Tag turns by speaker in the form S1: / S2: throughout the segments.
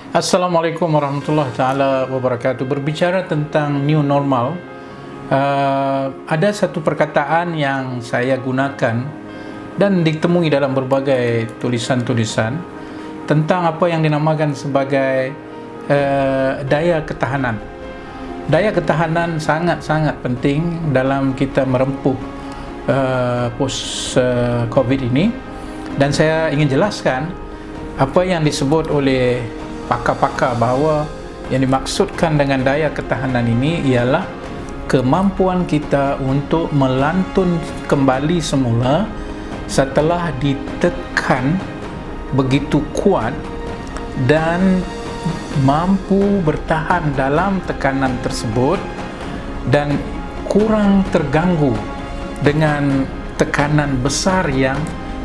S1: Assalamualaikum warahmatullahi taala wabarakatuh. Berbicara tentang new normal, ada satu perkataan yang saya gunakan dan ditemui dalam berbagai tulisan-tulisan tentang apa yang dinamakan sebagai daya ketahanan. Daya ketahanan sangat-sangat penting dalam kita merempuh post COVID ini, dan saya ingin jelaskan apa yang disebut oleh pakar-pakar bahawa yang dimaksudkan dengan daya ketahanan ini ialah kemampuan kita untuk melantun kembali semula setelah ditekan begitu kuat dan mampu bertahan dalam tekanan tersebut dan kurang terganggu dengan tekanan besar yang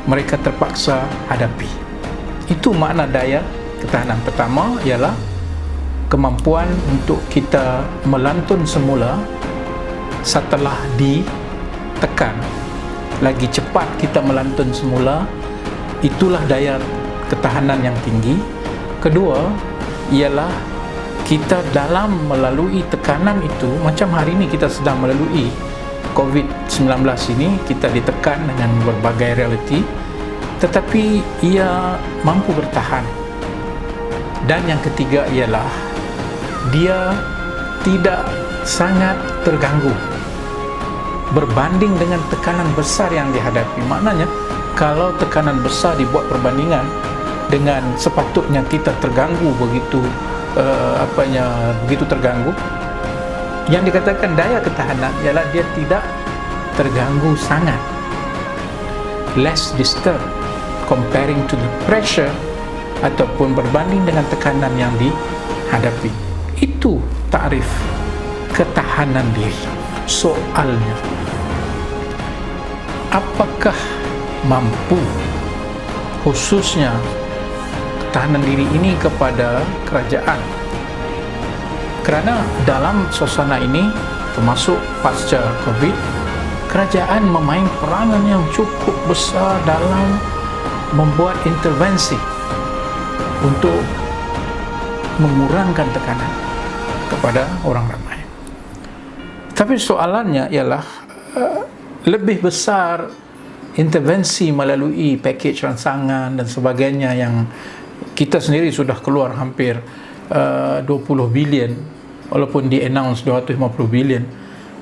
S1: mereka terpaksa hadapi. Itu makna daya ketahanan. Pertama ialah kemampuan untuk kita melantun semula setelah ditekan. Lagi cepat kita melantun semula, itulah daya ketahanan yang tinggi. Kedua ialah kita dalam melalui tekanan itu, macam hari ini kita sedang melalui COVID-19 ini, kita ditekan dengan berbagai realiti, tetapi ia mampu bertahan. Dan yang ketiga ialah dia tidak sangat terganggu berbanding dengan tekanan besar yang dihadapi. Maknanya kalau tekanan besar dibuat perbandingan dengan sepatutnya kita terganggu begitu begitu terganggu, yang dikatakan daya ketahanan ialah dia tidak terganggu sangat, less disturbed comparing to the pressure ataupun berbanding dengan tekanan yang dihadapi. Itu takrif ketahanan diri. Soalnya, apakah mampu khususnya ketahanan diri ini kepada kerajaan? Kerana dalam suasana ini, termasuk pasca COVID, kerajaan memain peranan yang cukup besar dalam membuat intervensi untuk mengurangkan tekanan kepada orang ramai. Tapi soalannya ialah lebih besar intervensi melalui pakej rangsangan dan sebagainya yang kita sendiri sudah keluar hampir 20 bilion, walaupun di-announce 250 bilion,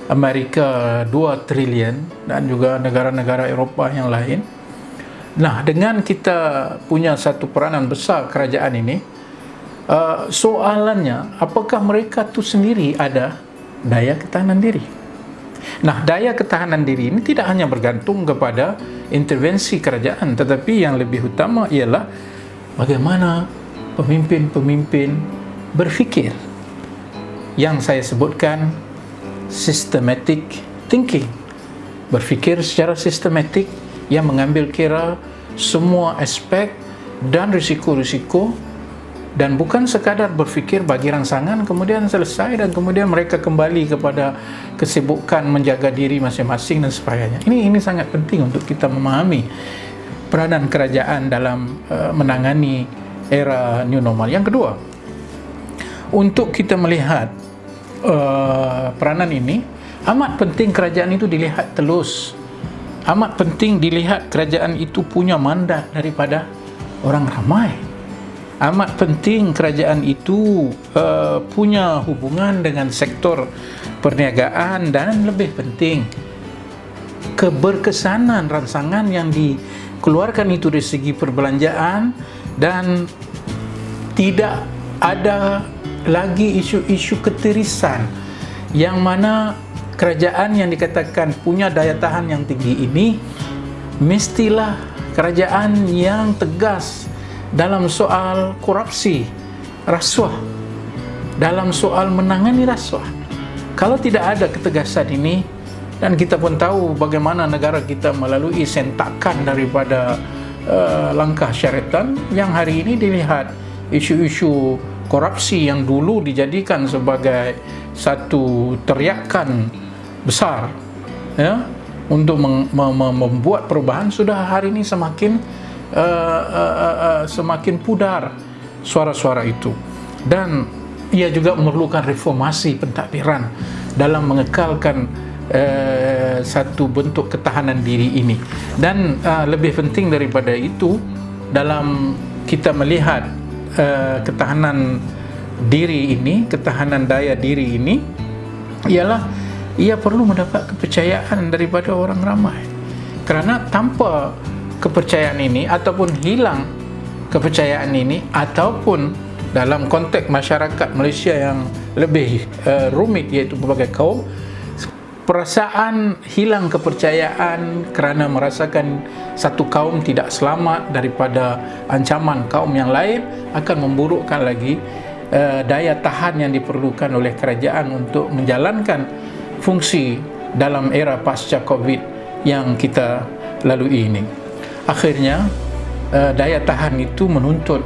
S1: Amerika 2 trilion dan juga negara-negara Eropah yang lain. Nah, dengan kita punya satu peranan besar kerajaan ini, soalannya, apakah mereka tu sendiri ada daya ketahanan diri? Nah, daya ketahanan diri ini tidak hanya bergantung kepada intervensi kerajaan, tetapi yang lebih utama ialah bagaimana pemimpin-pemimpin berfikir, yang saya sebutkan systematic thinking, berfikir secara sistematik yang mengambil kira semua aspek dan risiko-risiko, dan bukan sekadar berfikir bagi rangsangan kemudian selesai dan kemudian mereka kembali kepada kesibukan menjaga diri masing-masing dan sebagainya. Ini sangat penting untuk kita memahami peranan kerajaan dalam menangani era new normal. Yang kedua, untuk kita melihat peranan ini, amat penting kerajaan itu dilihat telus. Amat penting dilihat kerajaan itu punya mandat daripada orang ramai. Amat penting kerajaan itu punya hubungan dengan sektor perniagaan, dan lebih penting keberkesanan rangsangan yang dikeluarkan itu dari segi perbelanjaan, dan tidak ada lagi isu-isu ketirisan yang mana kerajaan yang dikatakan punya daya tahan yang tinggi ini mestilah kerajaan yang tegas dalam soal korupsi, rasuah, dalam soal menangani rasuah. Kalau tidak ada ketegasan ini, dan kita pun tahu bagaimana negara kita melalui sentakan daripada langkah syariatan yang hari ini dilihat isu-isu korupsi yang dulu dijadikan sebagai satu teriakan besar, ya, untuk membuat perubahan, sudah hari ini semakin pudar suara-suara itu. dan ia juga memerlukan reformasi pentadbiran dalam mengekalkan satu bentuk ketahanan diri ini. Dan lebih penting daripada itu, dalam kita melihat ketahanan diri ini, ketahanan daya diri ini, ialah ia perlu mendapat kepercayaan daripada orang ramai. Kerana tanpa kepercayaan ini, ataupun hilang kepercayaan ini, ataupun dalam konteks masyarakat Malaysia yang lebih rumit, iaitu berbagai kaum, perasaan hilang kepercayaan kerana merasakan satu kaum tidak selamat daripada ancaman kaum yang lain akan memburukkan lagi daya tahan yang diperlukan oleh kerajaan untuk menjalankan fungsi dalam era pasca COVID yang kita lalui ini. Akhirnya daya tahan itu menuntut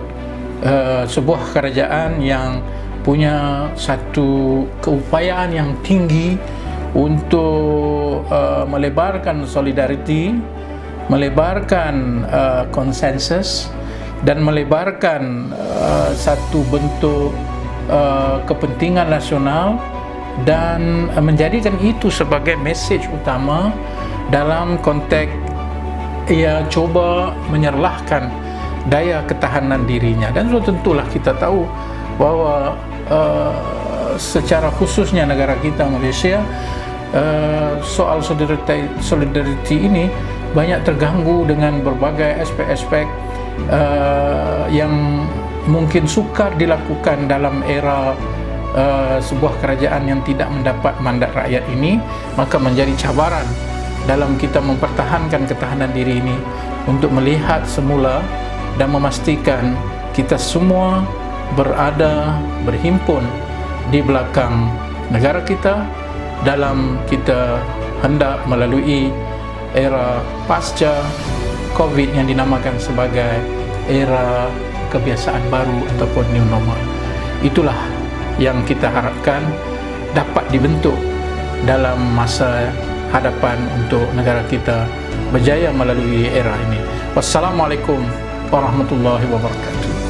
S1: sebuah kerajaan yang punya satu keupayaan yang tinggi untuk melebarkan solidariti, melebarkan konsensus, dan melebarkan satu bentuk kepentingan nasional, dan menjadikan itu sebagai mesej utama dalam konteks ia coba menyerlahkan daya ketahanan dirinya. Dan sudah tentulah kita tahu bahawa secara khususnya negara kita Malaysia, soal solidariti ini banyak terganggu dengan berbagai aspek-aspek yang mungkin sukar dilakukan dalam era sebuah kerajaan yang tidak mendapat mandat rakyat ini. Maka menjadi cabaran dalam kita mempertahankan ketahanan diri ini untuk melihat semula dan memastikan kita semua berhimpun di belakang negara kita dalam kita hendak melalui era pasca COVID yang dinamakan sebagai era kebiasaan baru ataupun new normal. Itulah yang kita harapkan dapat dibentuk dalam masa hadapan untuk negara kita berjaya melalui era ini. Wassalamualaikum warahmatullahi wabarakatuh.